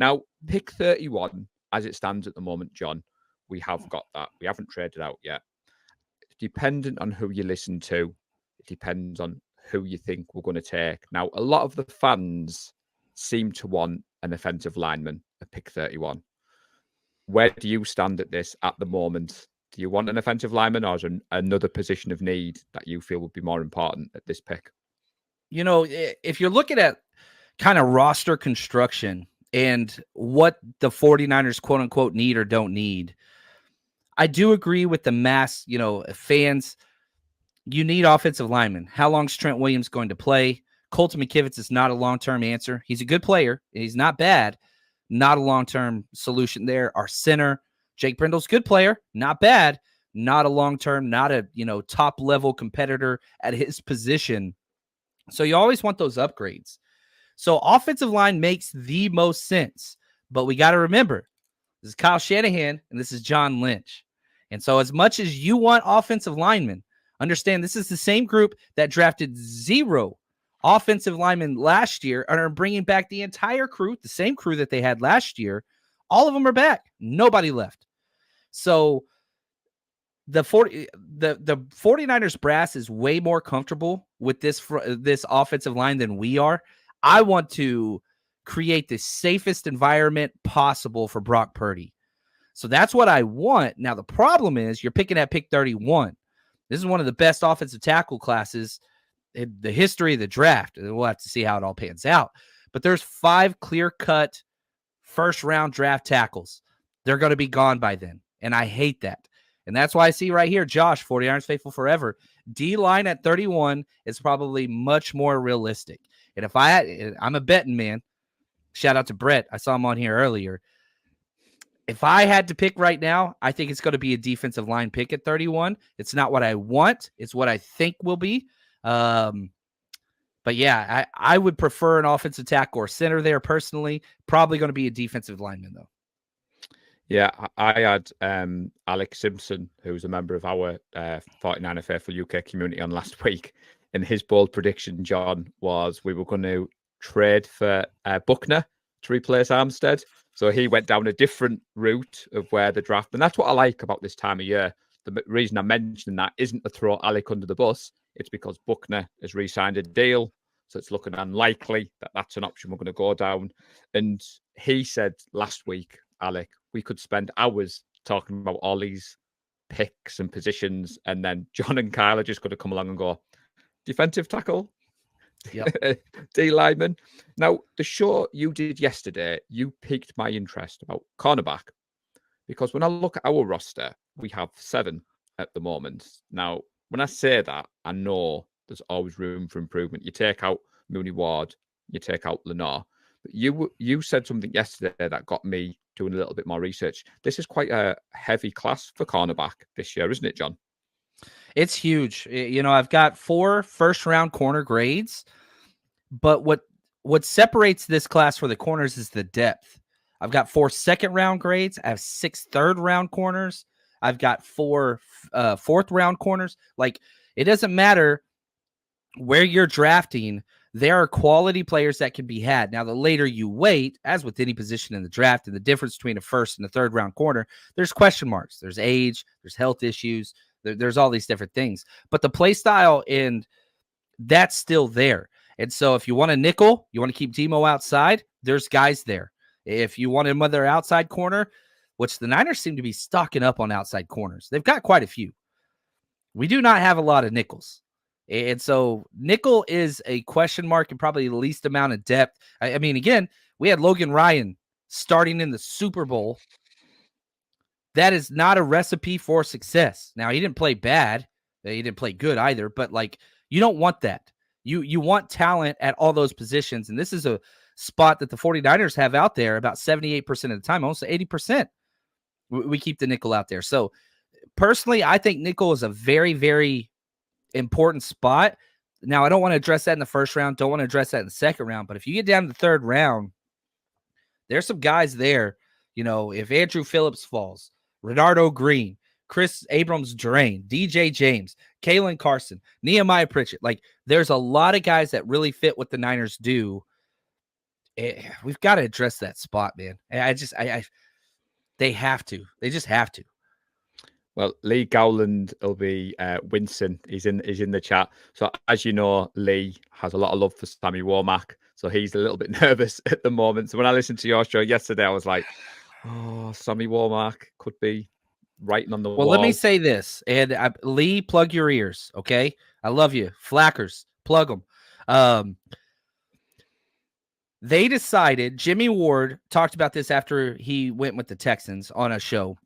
Now, pick 31, as it stands at the moment, John, we have got that. We haven't traded out yet. Dependent on who you listen to, it depends on who you think we're going to take. Now, a lot of the fans seem to want an offensive lineman at pick 31. Where do you stand at this at the moment? Do you want an offensive lineman, or is there another position of need that you feel would be more important at this pick? You know, if you're looking at kind of roster construction and what the 49ers quote unquote need or don't need, I do agree with the mass, fans. You need offensive linemen. How long's Trent Williams going to play? Colton McKivitz is not a long-term answer. He's a good player. He's not bad. Not a long-term solution there. Our center, Jake Brindle's good player. Not bad. Not a long-term, not a, top-level competitor at his position. So you always want those upgrades. So offensive line makes the most sense. But we got to remember, this is Kyle Shanahan and this is John Lynch. And so as much as you want offensive linemen, understand this is the same group that drafted 0 offensive linemen last year and are bringing back the entire crew, the same crew that they had last year. All of them are back. Nobody left. So the 49ers brass is way more comfortable with this offensive line than we are. I want to create the safest environment possible for Brock Purdy. So that's what I want. Now, the problem is you're picking at pick 31. This is one of the best offensive tackle classes in the history of the draft. We'll have to see how it all pans out. But there's 5 clear-cut first-round draft tackles. They're going to be gone by then, and I hate that. And that's why I see right here, Josh, 49ers faithful forever. D-line at 31 is probably much more realistic. And if I'm a betting man. Shout out to Brett. I saw him on here earlier. If I had to pick right now, I think it's going to be a defensive line pick at 31. It's not what I want. It's what I think will be. But yeah, I would prefer an offensive tackle or center there personally. Probably going to be a defensive lineman, though. Yeah, I had Alex Simpson, who's a member of our 49er Faithful UK community, on last week. And his bold prediction, John, was we were going to trade for Buckner to replace Armstead. So he went down a different route of where the draft. And that's what I like about this time of year. The reason I'm mentioning that isn't to throw Alec under the bus. It's because Buckner has re-signed a deal. So it's looking unlikely that that's an option we're going to go down. And he said last week, Alec, we could spend hours talking about all these picks and positions. And then John and Kyle are just going to come along and go, defensive tackle, yep. D lineman. Now, the show you did yesterday, you piqued my interest about cornerback. Because when I look at our roster, we have 7 at the moment. Now, when I say that, I know there's always room for improvement. You take out Mooney Ward, you take out Lenore. But you said something yesterday that got me doing a little bit more research. This is quite a heavy class for cornerback this year, isn't it, John? It's huge. I've got 4 first-round corner grades, but what separates this class for the corners is the depth. I've got 4 second-round grades. I have 6 third-round corners. I've got 4 fourth-round corners. Like, it doesn't matter where you're drafting. There are quality players that can be had. Now, the later you wait, as with any position in the draft, and the difference between a first and a third-round corner, there's question marks. There's age. There's health issues. There's all these different things. But the play style, and that's still there. And so if you want a nickel, you want to keep Demo outside, there's guys there. If you want another outside corner, which the Niners seem to be stocking up on outside corners. They've got quite a few. We do not have a lot of nickels. And so nickel is a question mark and probably the least amount of depth. I mean, again, we had Logan Ryan starting in the Super Bowl. That is not a recipe for success. Now, he didn't play bad. He didn't play good either, but you don't want that. You want talent at all those positions, and this is a spot that the 49ers have out there about 78% of the time, almost 80%. We keep the nickel out there. So, personally, I think nickel is a very, very important spot. Now, I don't want to address that in the first round, don't want to address that in the second round, but if you get down to the third round, there's some guys there. If Andrew Phillips falls, Renardo Green, Chris Abrams-Drain, DJ James, Kalen Carson, Nehemiah Pritchett. There's a lot of guys that really fit what the Niners do. We've got to address that spot, man. They have to. They just have to. Well, Lee Gowland will be wincing. He's in the chat. So as you know, Lee has a lot of love for Sammy Womack. So he's a little bit nervous at the moment. So when I listened to your show yesterday, I was like, oh, Sammy Womack could be writing on the wall. Well, let me say this, and Lee, plug your ears, okay? I love you, Flackers, plug them. They decided, Jimmy Ward talked about this after he went with the Texans on a show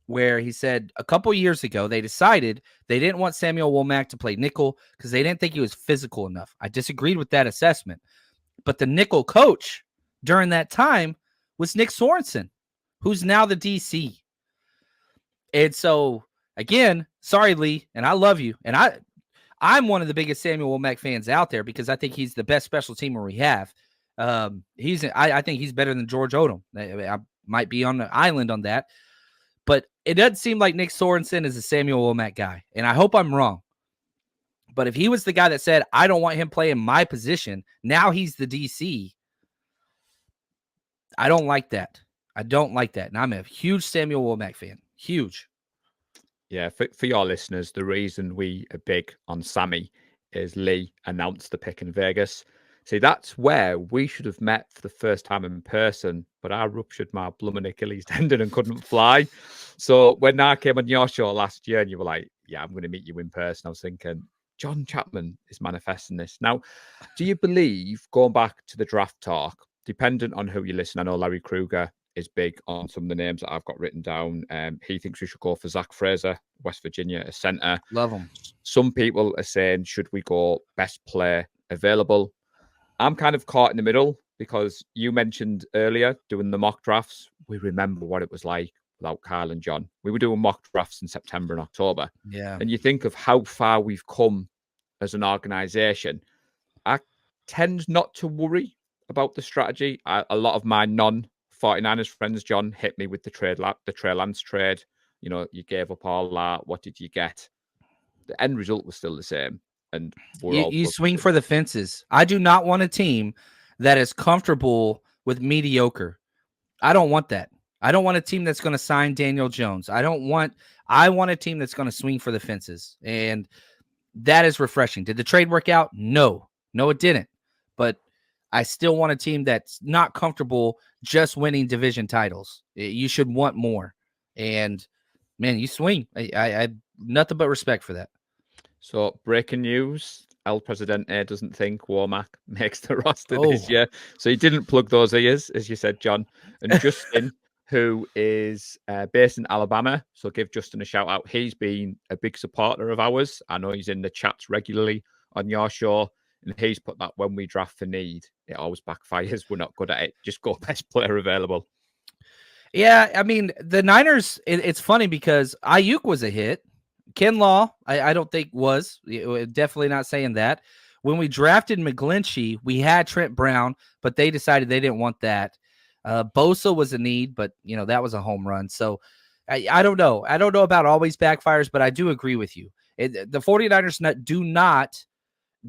where he said a couple years ago, they decided they didn't want Samuel Womack to play nickel because they didn't think he was physical enough. I disagreed with that assessment. But the nickel coach during that time was Nick Sorensen, who's now the DC. And so, again, sorry, Lee, and I love you. And I'm one of the biggest Samuel Womack fans out there because I think he's the best special teamer we have. I think he's better than George Odom. I might be on the island on that. But it doesn't seem like Nick Sorensen is a Samuel Womack guy. And I hope I'm wrong. But if he was the guy that said, I don't want him playing my position, now he's the DC. I don't like that. I don't like that. And I'm a huge Samuel Womack fan. Huge. Yeah, for your listeners, the reason we are big on Sammy is Lee announced the pick in Vegas. See, that's where we should have met for the first time in person, but I ruptured my blooming Achilles tendon and couldn't fly. So when I came on your show last year and you were like, yeah, I'm going to meet you in person, I was thinking, John Chapman is manifesting this. Now, do you believe, going back to the draft talk, dependent on who you listen, I know Larry Kruger is big on some of the names that I've got written down. He thinks we should go for Zach Fraser, West Virginia, a center. Love him. Some people are saying, should we go best player available? I'm kind of caught in the middle because you mentioned earlier doing the mock drafts. We remember what it was like without Kyle and John. We were doing mock drafts in September and October. Yeah. And you think of how far we've come as an organization. I tend not to worry about the strategy. A lot of my non-49ers friends, John, hit me with the Trey Lance trade. You know, you gave up all that. What did you get? The end result was still the same. And you swing for the fences. I do not want a team that is comfortable with mediocre. I don't want that. I don't want a team that's going to sign Daniel Jones. I want a team that's going to swing for the fences. And that is refreshing. Did the trade work out? No, it didn't. But I still want a team that's not comfortable just winning division titles. You should want more. And man, you swing. I nothing but respect for that. So, breaking news, El Presidente doesn't think Womack makes the roster this year. So he didn't plug those ears, as you said, John. And Justin, who is based in Alabama, so give Justin a shout out. He's been a big supporter of ours. I know he's in the chats regularly on your show. And he's put that when we draft for need, it always backfires. We're not good at it. Just go best player available. Yeah, I mean, the Niners, it's funny because Ayuk was a hit. Ken Law, I don't think was. Definitely not saying that. When we drafted McGlinchey, we had Trent Brown, but they decided they didn't want that. Bosa was a need, but, that was a home run. So I don't know. I don't know about always backfires, but I do agree with you. The 49ers do not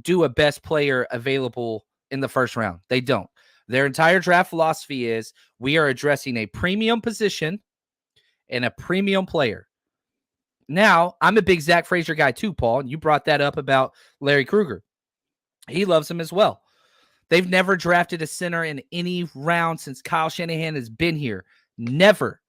do a best player available in the first round. They don't. Their entire draft philosophy is we are addressing a premium position and a premium player. Now, I'm a big Zach Frazier guy too, Paul, and you brought that up about Larry Kruger. He loves him as well. They've never drafted a center in any round since Kyle Shanahan has been here. Never,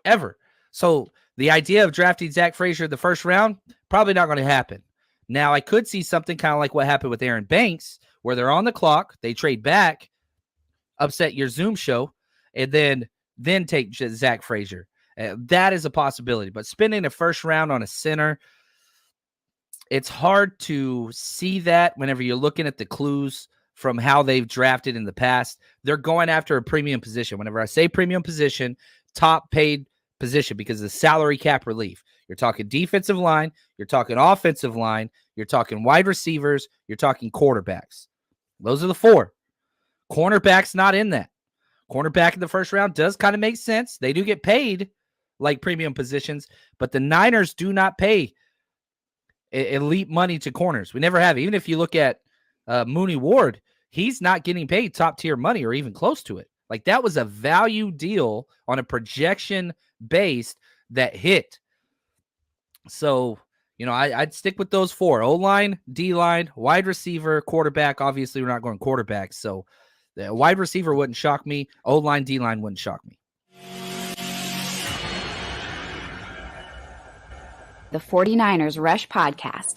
ever. So the idea of drafting Zach Frazier in the first round, probably not going to happen. Now, I could see something kind of like what happened with Aaron Banks, where they're on the clock, they trade back, upset your Zoom show, and then take Zach Frazier. That is a possibility. But spending a first round on a center, it's hard to see that whenever you're looking at the clues from how they've drafted in the past. They're going after a premium position. Whenever I say premium position, top paid position, because of the salary cap relief. You're talking defensive line, you're talking offensive line, you're talking wide receivers, you're talking quarterbacks. Those are the four. Cornerback's not in that. Cornerback in the first round does kind of make sense. They do get paid like premium positions, but the Niners do not pay elite money to corners. We never have. Even if you look at Mooney Ward, he's not getting paid top tier money or even close to it. Like, that was a value deal on a projection based that hit. So, I'd stick with those 4: O-line, D-line, wide receiver, quarterback. Obviously, we're not going quarterbacks, so the wide receiver wouldn't shock me. O-line, D-line wouldn't shock me. The 49ers Rush Podcast.